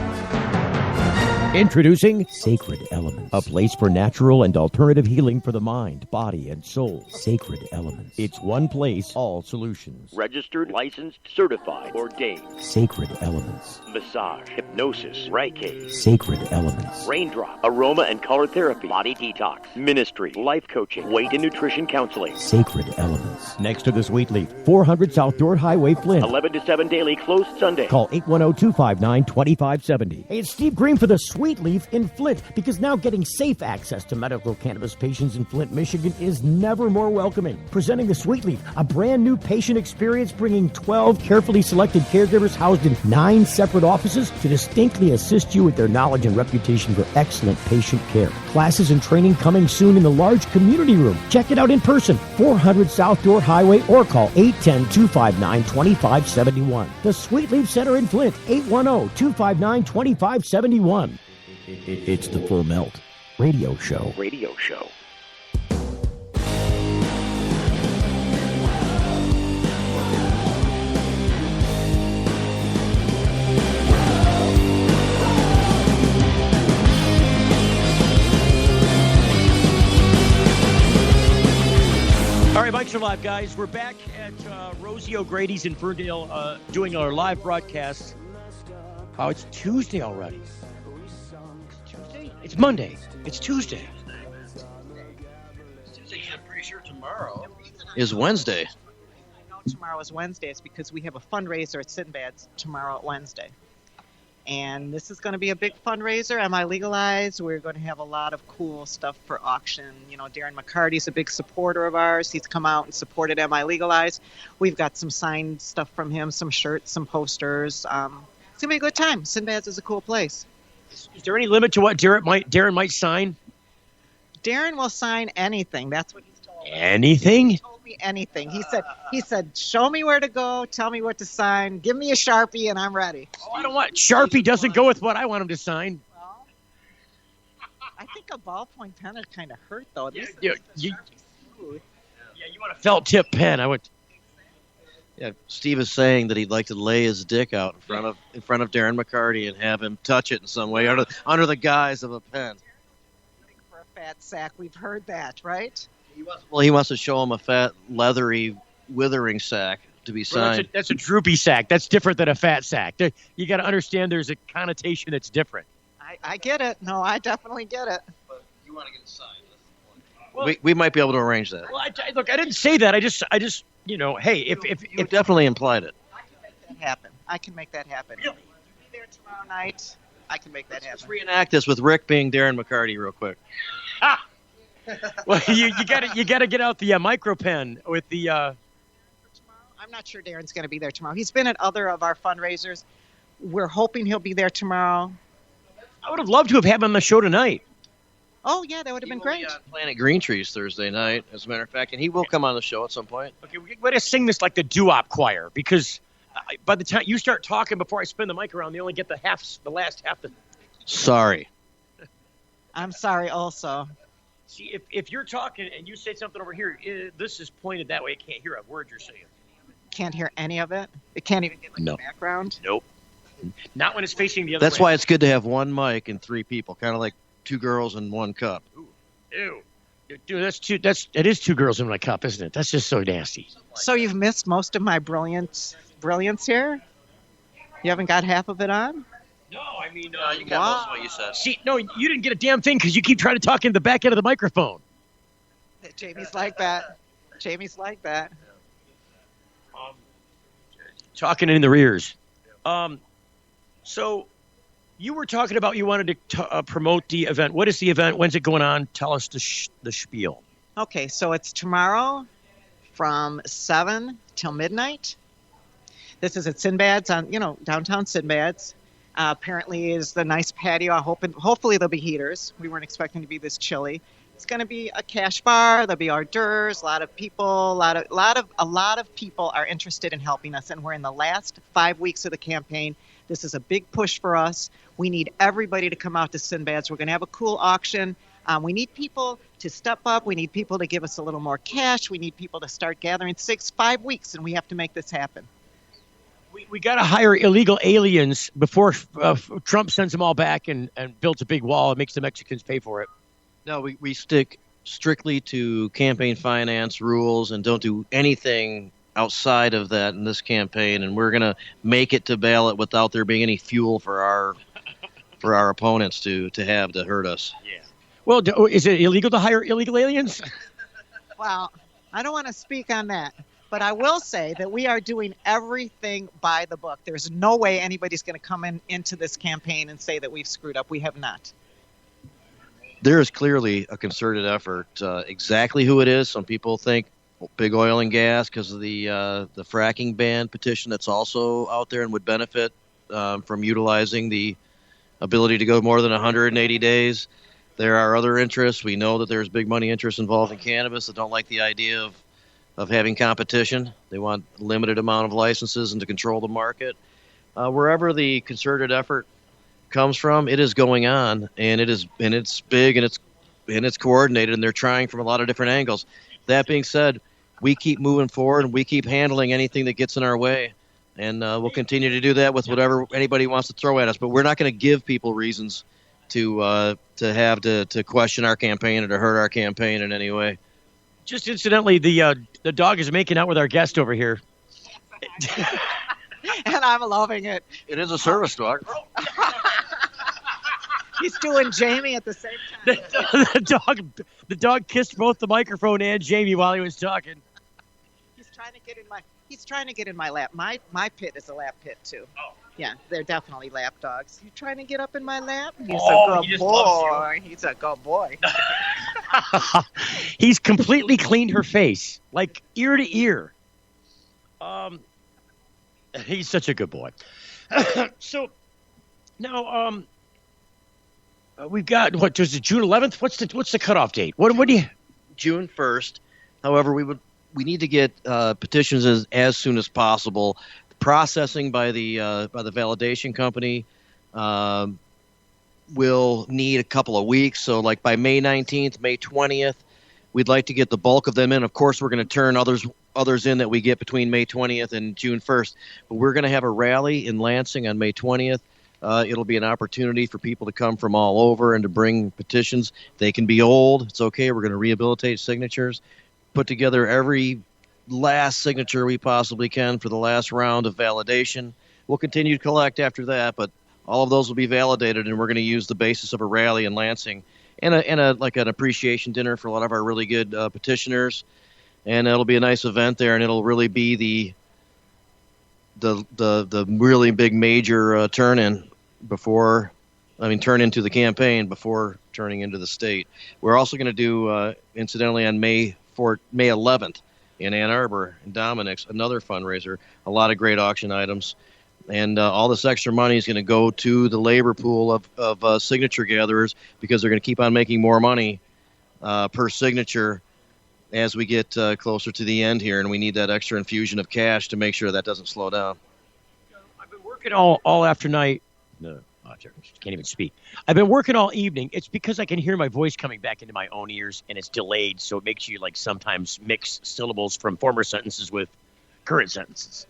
Introducing Sacred Elements, a place for natural and alternative healing for the mind, body, and soul. Sacred Elements. It's one place, all solutions. Registered, licensed, certified, ordained. Sacred Elements. Massage, hypnosis, Reiki. Sacred Elements. Raindrop, aroma and color therapy, body detox, ministry, life coaching, weight and nutrition counseling. Sacred Elements. Next to the Sweet Leaf, 400 South Dorr Highway, Flint. 11 to 7 daily, closed Sunday. Call 810-259-2570. Hey, it's Steve Green for the Sweet Leaf in Flint, because now getting safe access to medical cannabis patients in Flint, Michigan is never more welcoming. Presenting the Sweet Leaf, a brand new patient experience, bringing 12 carefully selected caregivers housed in 9 separate offices to distinctly assist you with their knowledge and reputation for excellent patient care. Classes and training coming soon in the large community room. Check it out in person, 400 South Dorr Highway, or call 810-259-2571. The Sweet Leaf Center in Flint, 810-259-2571. It's the Full Melt Radio Show. Radio show. All right, mics are live, guys. We're back at Rosie O'Grady's in Ferndale doing our live broadcast. Oh, it's Tuesday already. It's Monday. It's Tuesday. I'm pretty sure tomorrow is Wednesday. I know tomorrow is Wednesday. It's because we have a fundraiser at Sinbad's tomorrow at Wednesday. And this is going to be a big fundraiser. Am I legalized? We're going to have a lot of cool stuff for auction. You know, Darren McCarty's a big supporter of ours. He's come out and supported Am I Legalized. We've got some signed stuff from him, some shirts, some posters. It's going to be a good time. Sinbad's is a cool place. Is there any limit to what Darren might sign? Darren will sign anything. That's what he's told me. Anything? He told me anything. He said, show me where to go, tell me what to sign, give me a Sharpie, and I'm ready. Oh, I don't want Sharpie. Doesn't go with what I want him to sign. Well, I think a ballpoint pen would kind of hurt, though. You want a felt tip pen? I would. Yeah, Steve is saying that he'd like to lay his dick out in front of Darren McCarty and have him touch it in some way under the guise of a pen. For a fat sack, we've heard that, right? Well, he wants to show him a fat, leathery, withering sack to be signed. Well, that's a droopy sack. That's different than a fat sack. You got to understand there's a connotation that's different. I get it. No, I definitely get it. But you want to get it signed. Well, we might be able to arrange that. Well, look, I didn't say that. I just, hey, if you definitely implied it. I can make that happen. I can make that happen. Really? You be there tomorrow night. I can make that happen. Let's reenact this with Rick being Darren McCarty real quick. Well, you gotta get out the micro pen with the. I'm not sure Darren's going to be there tomorrow. He's been at other of our fundraisers. We're hoping he'll be there tomorrow. I would have loved to have had him on the show tonight. Oh, yeah, that would have been great. Planet Green Trees Thursday night, as a matter of fact, and he will come on the show at some point. Okay, we got to sing this like the doo-wop choir, because by the time you start talking before I spin the mic around, they only get the last half. Sorry. I'm sorry also. See, if you're talking and you say something over here, this is pointed that way. It can't hear a word you're saying. Can't hear any of it? It can't even get the background? Nope. Not when it's facing the other way. That's why it's good to have one mic and 3 people, kind of like 2 girls in 1 cup. Ew. Dude, it is 2 girls in 1 cup, isn't it? That's just so nasty. So you've missed most of my brilliance here? You haven't got half of it on? No, I mean, you got most of what you said. See, no, you didn't get a damn thing because you keep trying to talk into the back end of the microphone. Jamie's like that. Talking in their ears. So you were talking about you wanted to promote the event. What is the event? When's it going on? Tell us the spiel. Okay, so it's tomorrow from 7 till midnight. This is at Sinbad's on, downtown Sinbad's. Apparently is the nice patio. Hopefully there'll be heaters. We weren't expecting to be this chilly. It's going to be a cash bar. There'll be hors d'oeuvres. A lot of people. A lot of people are interested in helping us, and we're in the last 5 weeks of the campaign. This is a big push for us. We need everybody to come out to Sinbad's. We're going to have a cool auction. We need people to step up. We need people to give us a little more cash. We need people to start gathering 5 weeks, and we have to make this happen. We got to hire illegal aliens before Trump sends them all back and builds a big wall and makes the Mexicans pay for it. No, we stick strictly to campaign finance rules and don't do anything outside of that in this campaign. And we're going to make it to ballot without there being any fuel for our opponents to hurt us. Yeah. Well, is it illegal to hire illegal aliens? Well, I don't want to speak on that. But I will say that we are doing everything by the book. There's no way anybody's going to come into this campaign and say that we've screwed up. We have not. There is clearly a concerted effort. Exactly who it is, some people think big oil and gas because of the fracking ban petition that's also out there and would benefit from utilizing the ability to go more than 180 days. There are other interests. We know that there's big money interests involved in cannabis that don't like the idea of having competition. They want a limited amount of licenses and to control the market. Wherever the concerted effort comes from, it is going on, and it's big and it's coordinated, and they're trying from a lot of different angles. That being said, we keep moving forward and we keep handling anything that gets in our way, and we'll continue to do that with whatever anybody wants to throw at us. But we're not going to give people reasons to question our campaign or to hurt our campaign in any way. Just incidentally, the dog is making out with our guest over here. And I'm loving it. It is a service dog. He's doing Jamie at the same time. The dog kissed both the microphone and Jamie while he was talking. He's trying to get in my lap. My pit is a lap pit too. Oh. Yeah, they're definitely lap dogs. You trying to get up in my lap? He's a good boy. He's a good boy. He's completely cleaned her face, like ear to ear. He's such a good boy. So now, we've got what? Was it June 11th? What's the cutoff date? What do you? June 1st. However, we need to get petitions as soon as possible. Processing by the validation company will need a couple of weeks. So like by May 19th, May 20th, we'd like to get the bulk of them in. Of course, we're going to turn others in that we get between May 20th and June 1st. But we're going to have a rally in Lansing on May 20th. It'll be an opportunity for people to come from all over and to bring petitions. They can be old. It's okay. We're going to rehabilitate signatures, put together every last signature we possibly can for the last round of validation. We'll continue to collect after that, but all of those will be validated, and we're going to use the basis of a rally in Lansing and an appreciation dinner for a lot of our really good petitioners. And it'll be a nice event there, and it'll really be the really big major turn into the campaign before turning into the state. We're also going to do, incidentally, on May 11th in Ann Arbor, in Dominic's, another fundraiser, a lot of great auction items. And all this extra money is going to go to the labor pool of signature gatherers because they're going to keep on making more money per signature as we get closer to the end here, and we need that extra infusion of cash to make sure that doesn't slow down. I've been working all after night. No, I can't even speak. I've been working all evening. It's because I can hear my voice coming back into my own ears, and it's delayed, so it makes you like sometimes mix syllables from former sentences with current sentences.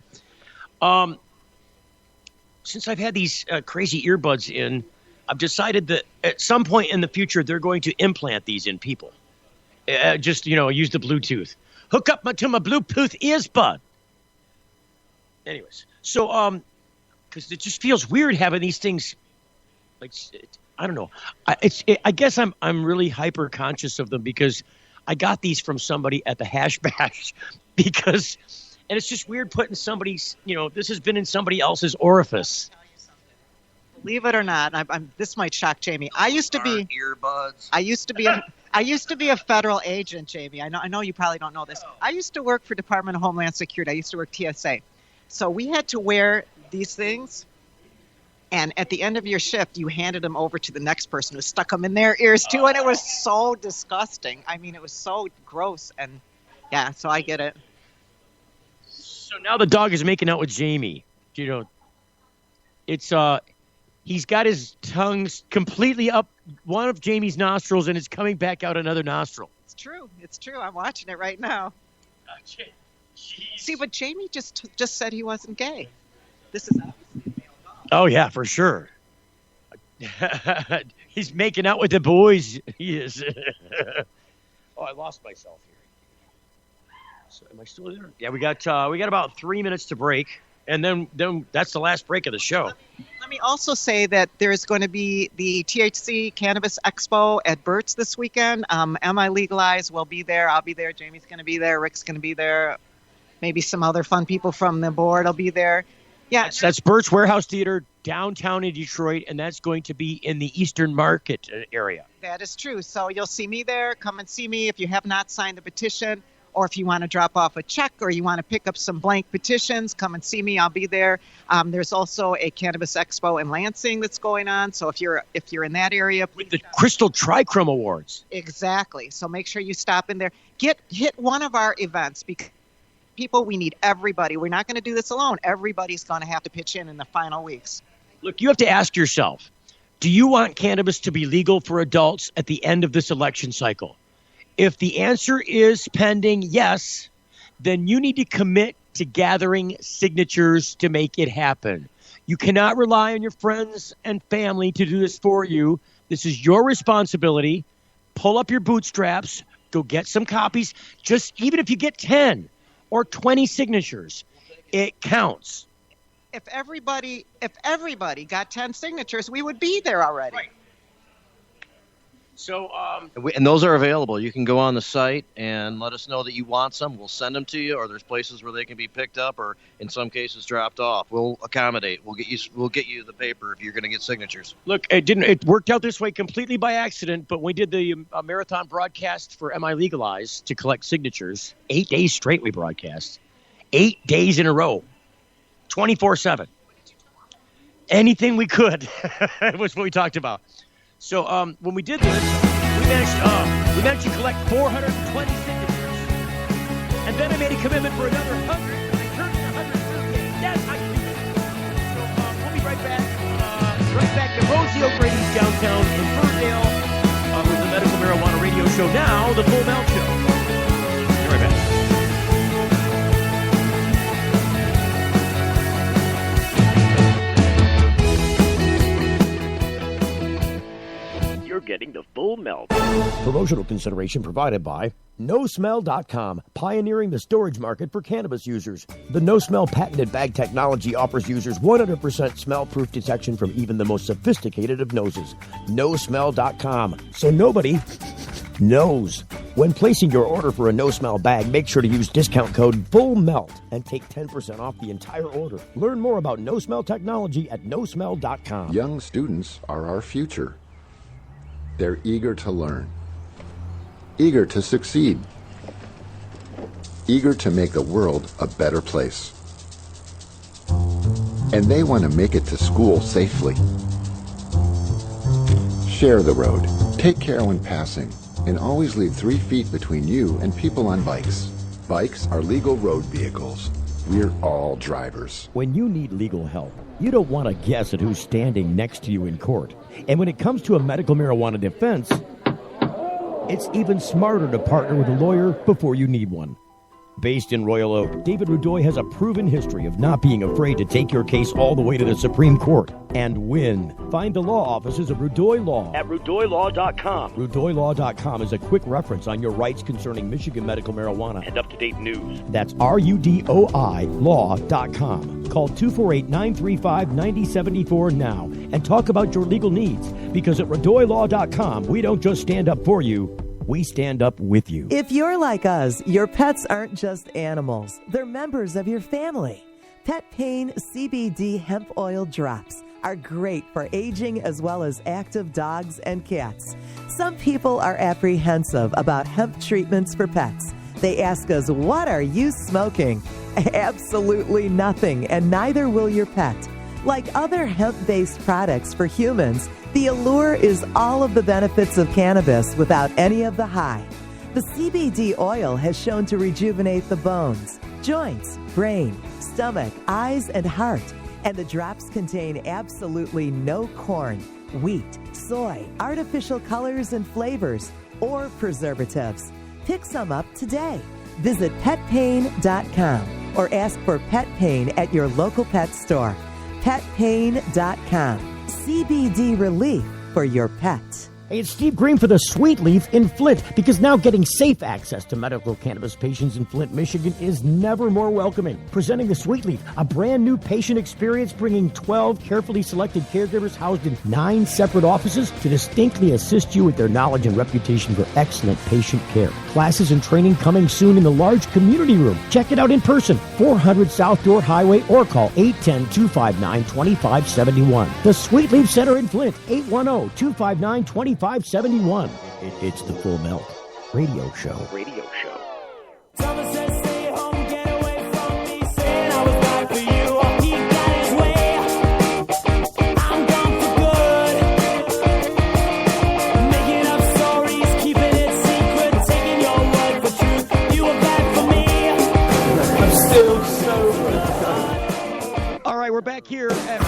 Since I've had these crazy earbuds in, I've decided that at some point in the future they're going to implant these in people. Just use the Bluetooth. Hook up to my Bluetooth ears bud. Anyways, so because it just feels weird having these things. Like I don't know. I guess I'm really hyper conscious of them because I got these from somebody at the Hash Bash because. And it's just weird putting somebody's, this has been in somebody else's orifice. Believe it or not, this might shock Jamie. I used to be earbuds. I used to be a federal agent, Jamie. I know you probably don't know this. I used to work for Department of Homeland Security. I used to work TSA. So we had to wear these things, and at the end of your shift, you handed them over to the next person who stuck them in their ears too, and it was so disgusting. I mean, it was so gross, and yeah, so I get it. So now the dog is making out with Jamie. You know, it's he's got his tongue completely up one of Jamie's nostrils, and it's coming back out another nostril. It's true. It's true. I'm watching it right now. See, but Jamie just said he wasn't gay. This is obviously a male dog. Oh yeah, for sure. He's making out with the boys. He is. Oh, I lost myself here. So am I still there? Yeah, we got about 3 minutes to break, and then that's the last break of the show. Let me also say that there's going to be the THC Cannabis Expo at Burt's this weekend. Am I Legalized? We'll be there. I'll be there. Jamie's going to be there. Rick's going to be there. Maybe some other fun people from the board will be there. Yeah, that's Burt's Warehouse Theater downtown in Detroit, and that's going to be in the Eastern Market area. That is true. So you'll see me there. Come and see me if you have not signed the petition, or if you want to drop off a check, or you want to pick up some blank petitions, come and see me. I'll be there. There's also a Cannabis Expo in Lansing that's going on. So if you're in that area, with the Crystal Trichrome Awards. Exactly. So make sure you stop in there. Hit one of our events, because people, we need everybody. We're not going to do this alone. Everybody's going to have to pitch in the final weeks. Look, you have to ask yourself, do you want cannabis to be legal for adults at the end of this election cycle? If the answer is pending yes, then you need to commit to gathering signatures to make it happen. You cannot rely on your friends and family to do this for you. This is your responsibility. Pull up your bootstraps. Go get some copies. Just even if you get 10 or 20 signatures, it counts. If everybody got 10 signatures, we would be there already. Right. So, and those are available. You can go on the site and let us know that you want some. We'll send them to you, or there's places where they can be picked up, or in some cases dropped off. We'll accommodate. We'll get you the paper if you're going to get signatures. Look, it worked out this way completely by accident, but we did the marathon broadcast for Am I Legalized to collect signatures. 8 days straight we broadcast. 8 days in a row. 24/7. Anything we could was what we talked about. So when we did this, we managed to collect 420 signatures, and then I made a commitment for another 100, and I turned in 138. Yes, I can do this. So we'll be right back to Rosie O'Grady's downtown in Ferndale with the Medical Marijuana Radio Show. Now the Full Melt Show. Be right back. You're getting the full melt. Promotional consideration provided by NoSmell.com, pioneering the storage market for cannabis users. The NoSmell patented bag technology offers users 100% smell-proof detection from even the most sophisticated of noses. NoSmell.com, so nobody knows. When placing your order for a NoSmell bag, make sure to use discount code FULLMELT and take 10% off the entire order. Learn more about NoSmell technology at NoSmell.com. Young students are our future. They're eager to learn, eager to succeed, eager to make the world a better place. And they want to make it to school safely. Share the road, take care when passing, and always leave 3 feet between you and people on bikes. Bikes are legal road vehicles. We're all drivers. When you need legal help, you don't want to guess at who's standing next to you in court. And when it comes to a medical marijuana defense, it's even smarter to partner with a lawyer before you need one. Based in Royal Oak, David Rudoy has a proven history of not being afraid to take your case all the way to the Supreme Court and win. Find the law offices of Rudoy Law at RudoyLaw.com. RudoyLaw.com is a quick reference on your rights concerning Michigan medical marijuana and up-to-date news. That's RUDOI Law.com. Call 248-935-9074 now and talk about your legal needs, because at RudoyLaw.com, we don't just stand up for you, we stand up with you. If you're like us, your pets aren't just animals. They're members of your family. Pet Pain CBD hemp oil drops are great for aging as well as active dogs and cats. Some people are apprehensive about hemp treatments for pets. They ask us, what are you smoking? Absolutely nothing, and neither will your pet. Like other hemp-based products for humans, the allure is all of the benefits of cannabis without any of the high. The CBD oil has shown to rejuvenate the bones, joints, brain, stomach, eyes, and heart. And the drops contain absolutely no corn, wheat, soy, artificial colors and flavors, or preservatives. Pick some up today. Visit petpain.com or ask for Pet Pain at your local pet store. Petpain.com. CBD relief for your pet. Hey, it's Steve Green for the Sweet Leaf in Flint, because now getting safe access to medical cannabis patients in Flint, Michigan is never more welcoming. Presenting the Sweet Leaf, a brand new patient experience, bringing 12 carefully selected caregivers housed in 9 separate offices to distinctly assist you with their knowledge and reputation for excellent patient care. Classes and training coming soon in the large community room. Check it out in person, 400 South Door Highway, or call 810-259-2571. The Sweet Leaf Center in Flint, 810-259-2571. 571. It's the Full Melt Radio Show. All right, we're back here at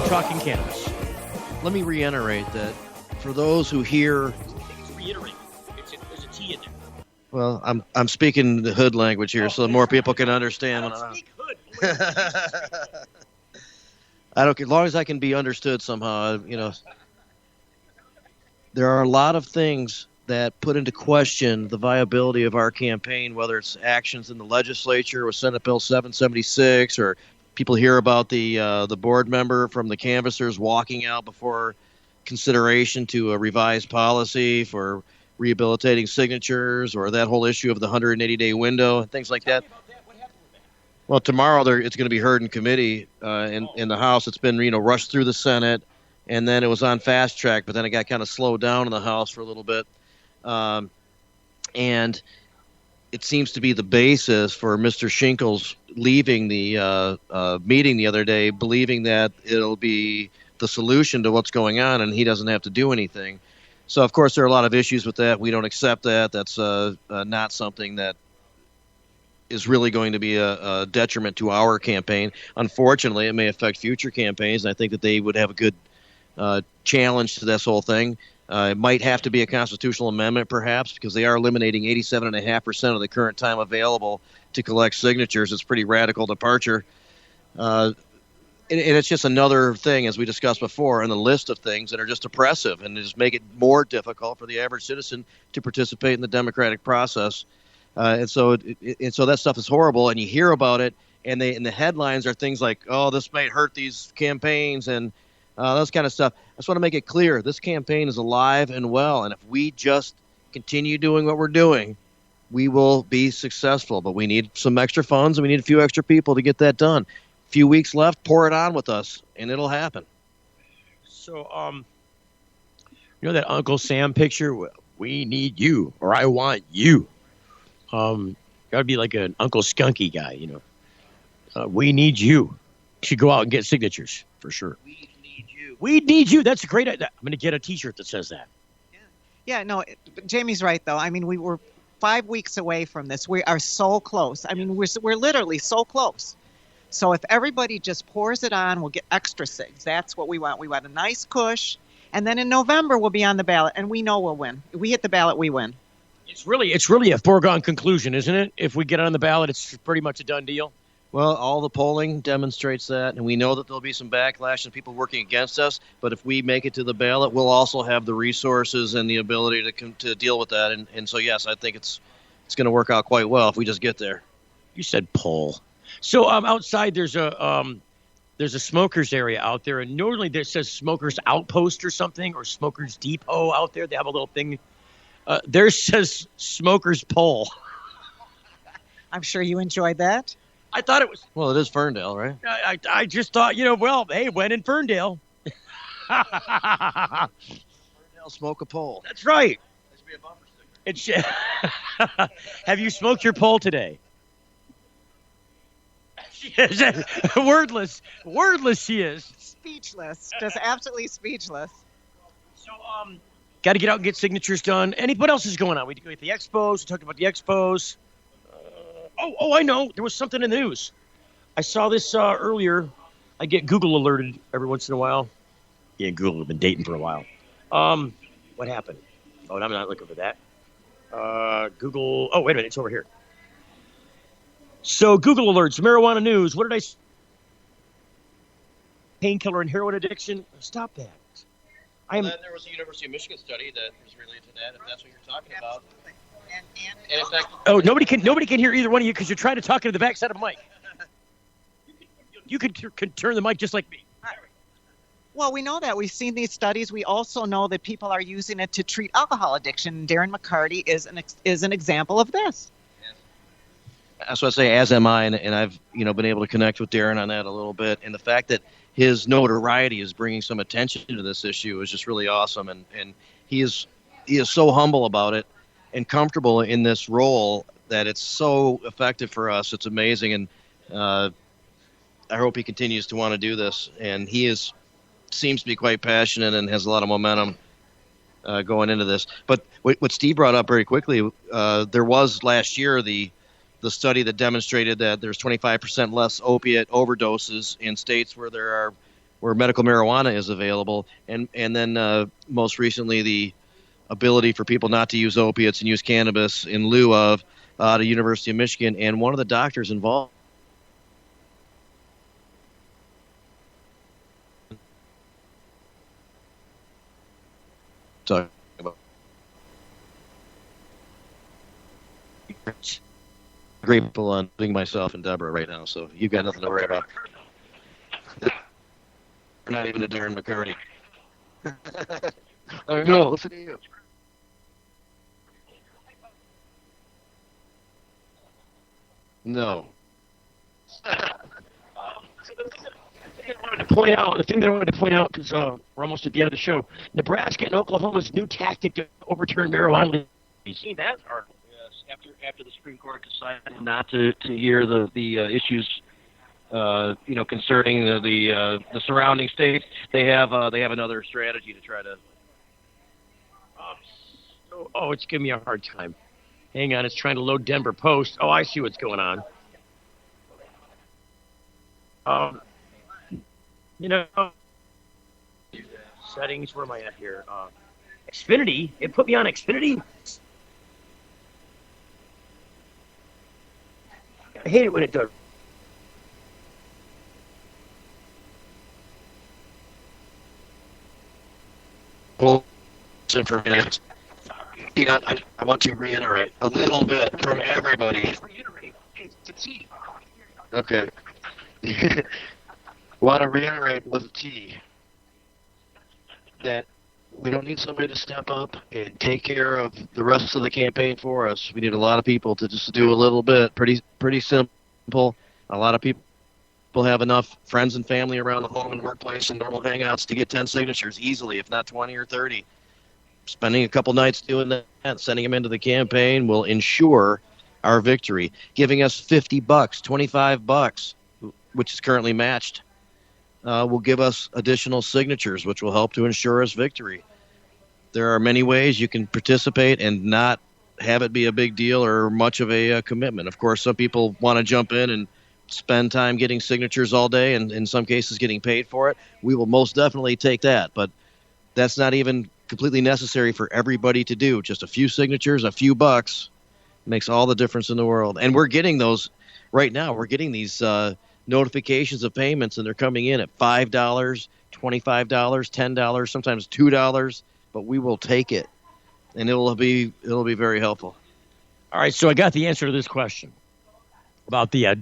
talking cannabis. Let me reiterate that for those who hear, reiterate. There's a T in there. well, I'm speaking the hood language here, so more people can understand. I don't. As long as I can be understood somehow, there are a lot of things that put into question the viability of our campaign, whether it's actions in the legislature with Senate Bill 776, or people hear about the board member from the canvassers walking out before consideration to a revised policy for rehabilitating signatures, or that whole issue of the 180-day window and things like that. Well, tomorrow it's going to be heard in committee in the House. It's been rushed through the Senate, and then it was on fast track, but then it got kind of slowed down in the House for a little bit. And it seems to be the basis for Mr. Shinkles leaving the meeting the other day, believing that it'll be the solution to what's going on, and he doesn't have to do anything. So, of course, there are a lot of issues with that. We don't accept that. That's not something that is really going to be a detriment to our campaign. Unfortunately, it may affect future campaigns, and I think that they would have a good challenge to this whole thing. It might have to be a constitutional amendment, perhaps, because they are eliminating 87.5% of the current time available to collect signatures. It's a pretty radical departure. And it's just another thing, as we discussed before, in the list of things that are just oppressive and just make it more difficult for the average citizen to participate in the democratic process. And so that stuff is horrible, and you hear about it, and the headlines are things like, oh, this might hurt those campaigns, and those kind of stuff. I just want to make it clear, this campaign is alive and well, and if we just continue doing what we're doing, we will be successful. But we need some extra funds, and we need a few extra people to get that done. A few weeks left, pour it on with us, and it'll happen. So, that Uncle Sam picture? We need you, or I want you. Got to be like an Uncle Skunky guy, we need you. Should go out and get signatures, for sure. We need you. That's a great idea. I'm going to get a T-shirt that says that. Yeah, no, Jamie's right, though. I mean, we were 5 weeks away from this. We are so close. I mean, we're literally so close. So if everybody just pours it on, we'll get extra SIGs. That's what we want. We want a nice push. And then in November, we'll be on the ballot, and we know we'll win. If we hit the ballot, we win. It's really a foregone conclusion, isn't it? If we get on the ballot, it's pretty much a done deal. Well, all the polling demonstrates that, and we know that there'll be some backlash and people working against us. But if we make it to the ballot, we'll also have the resources and the ability to deal with that. And so, yes, I think it's going to work out quite well if we just get there. You said poll. So outside there's a smokers area out there, and normally there says smokers outpost or something, or smokers depot out there. They have a little thing. Theirs says smokers poll. I'm sure you enjoyed that. I thought it was. Well, it is Ferndale, right? I just thought, hey, when in Ferndale. They'll smoke a pole. That's right. It's, have you smoked your pole today? She is wordless. Wordless she is. Speechless. Just absolutely speechless. So, got to get out and get signatures done. What else is going on? We go at the expos. We talked about the expos. I know. There was something in the news. I saw this earlier. I get Google alerted every once in a while. Yeah, Google have been dating for a while. What happened? Oh, I'm not looking for that. Google. Oh, wait a minute. It's over here. So, Google alerts, marijuana news. What did I say? Painkiller and heroin addiction. Stop that. Then there was a University of Michigan study that was related to that, if that's what you're talking about. And in fact, nobody can hear either one of you because you're trying to talk into the backside of a mic. You could turn the mic just like me. Well, we know that. We've seen these studies. We also know that people are using it to treat alcohol addiction. Darren McCarty is an example of this. That's what I say, as am I, and I've been able to connect with Darren on that a little bit. And the fact that his notoriety is bringing some attention to this issue is just really awesome. And he is so humble about it and comfortable in this role that it's so effective for us. It's amazing, and I hope he continues to want to do this. And he seems to be quite passionate and has a lot of momentum going into this. But what Steve brought up very quickly, there was last year the study that demonstrated that there's 25% less opiate overdoses in states where medical marijuana is available, and then most recently the ability for people not to use opiates and use cannabis in lieu of the University of Michigan, and one of the doctors involved. Talking about great people on being myself and Deborah right now, so you've got nothing to worry about. We're not even a Darren McCarty. I know, listen to you. No. The thing that I wanted to point out, because we're almost at the end of the show, Nebraska and Oklahoma's new tactic to overturn marijuana. You seen that article? Yes. After the Supreme Court decided not to hear the issues, concerning the surrounding states, they have another strategy to try to. It's giving me a hard time. Hang on, it's trying to load Denver Post. Oh, I see what's going on. Settings, where am I at here? Xfinity, it put me on Xfinity. I hate it when it does. Well, information. I want to reiterate a little bit from everybody. Okay. Want to reiterate with T that we don't need somebody to step up and take care of the rest of the campaign for us. We need a lot of people to just do a little bit. Pretty simple. A lot of people have enough friends and family around the home and workplace and normal hangouts to get 10 signatures easily, if not 20 or 30. Spending a couple nights doing that, sending them into the campaign will ensure our victory. Giving us $50, $25, which is currently matched, will give us additional signatures, which will help to ensure us victory. There are many ways you can participate and not have it be a big deal or much of a commitment. Of course, some people want to jump in and spend time getting signatures all day and in some cases getting paid for it. We will most definitely take that, but that's not even completely necessary for everybody to do. Just a few signatures, a few bucks makes all the difference in the world. And we're getting those right now. We're getting these notifications of payments, and they're coming in at $5, $25, $10, sometimes $2, but we will take it, and it'll be very helpful. All right, so I got the answer to this question about the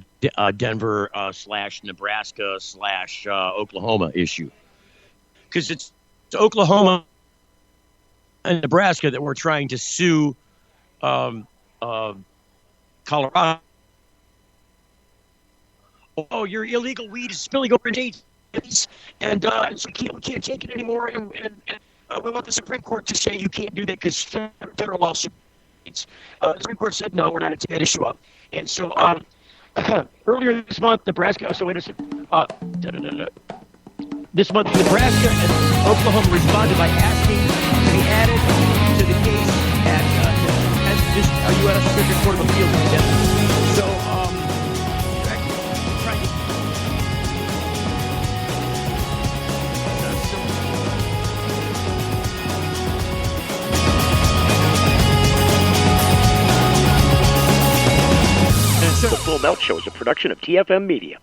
Denver / Nebraska / Oklahoma issue, because it's Oklahoma and Nebraska that we're trying to sue Colorado. Oh, your illegal weed is spilling over in states. and so we can't take it anymore, and we want the Supreme Court to say you can't do that because federal law supersedes. The Supreme Court said no, we're not taking that issue up. And so earlier this month, Nebraska. So wait a second. This month, Nebraska and Oklahoma responded by asking to be added to the case at this U.S. District Court of Appeals. So, The Full Melt Show is a production of TFM Media.